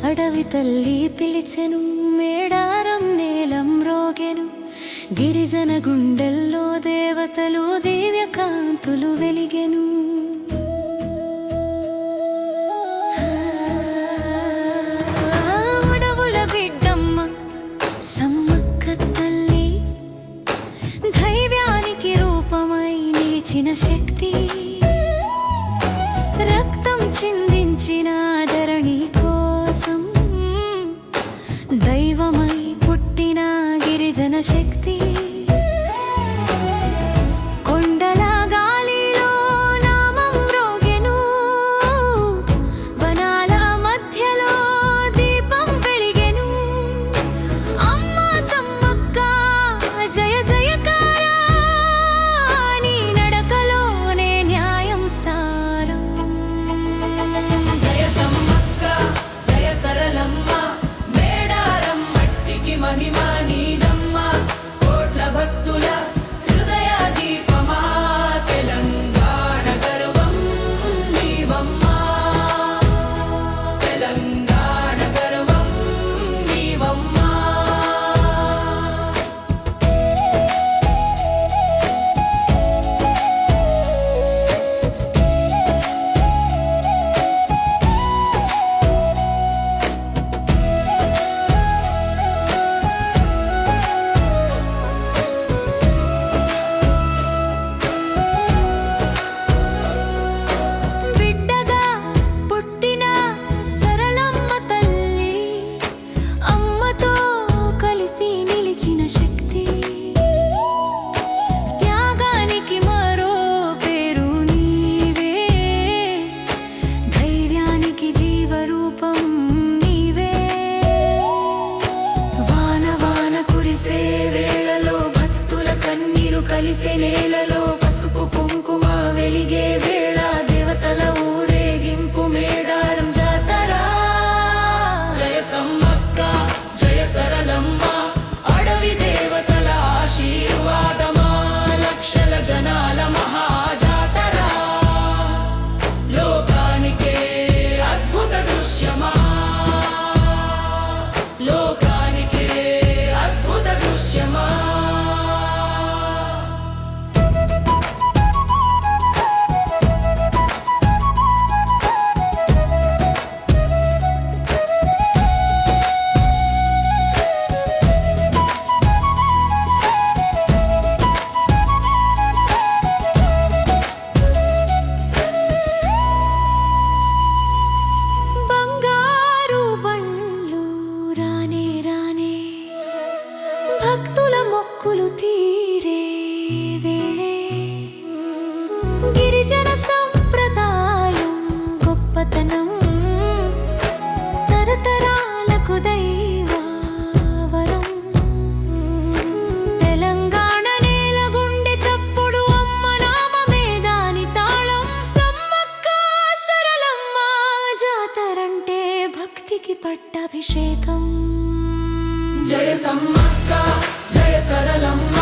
అడవి తల్లి పిలిచెను, మేడారం నేలం రోగెను, గిరిజన గుండెల్లో దేవతలు దివ్యకాంతులు వెలిగెను. అడవుల బిడ్డమ్మ సమ్మక్క తల్లి, ధైర్యానికి రూపమై నిలిచిన శక్తి, రక్తం చిందించిన ధరణి కోసం దైవమై పుట్టిన గిరిజన శక్తి. కొండల గాలిలో నామం మ్రోగెను, వనాల మధ్యలో దీపం వెలిగెను. అమ్మ సమ్మక్క జయ జయకారా, నీ నడకలోనే న్యాయం సారం. జయ సమ్మక్క జయ సరళమ్మ, మేడారం మట్టికి మహిమ నీదమ్మ. కోట్ల భక్తుల హృదయ దీపమా, తెలంగాణ గర్వం నీవమ్మ. తెలంగాణ గర్వం నీవమ్మ. బిడ్డగా పుట్టిన సరళమ్మ తల్లి, అమ్మతో కలిసి నిలిచిన శక్తి. త్యాగానికి మరో పేరు నీవే, ధైర్యానికి జీవరూపం నీవే. వాన వాన కురిసే వేళలో భక్తుల కన్నీరు కలిసే నేలలో, పసుపు కుంకుమ వెలిగే వేళ దేవతల ఊరేగింపు మేడారం జాతర. జయ సమ్మక్క జయ సరళమ్మ, అడవి దేవతల ఆశీర్వాదమా, లక్షల జనాల మహాజాతర. లోకానికే అద్భుత దృశ్యమా, లోకానికే అద్భుత దృశ్యమా. బంగారు బండ్లు రానే రానే, భక్తుల మొక్కులు తీరే వేళే. గిరిజన సంప్రదాయం గొప్పతనం, తరతరాలకు దైవవరం. తెలంగాణ నేల గుండె చప్పుడు, అమ్మ నామమే దాని తాళం. సమ్మక్క సరళమ్మ జాతరంటే భక్తికి పట్టాభిషేకం. జయ సమ్మక్క జయ సరళమ్మ,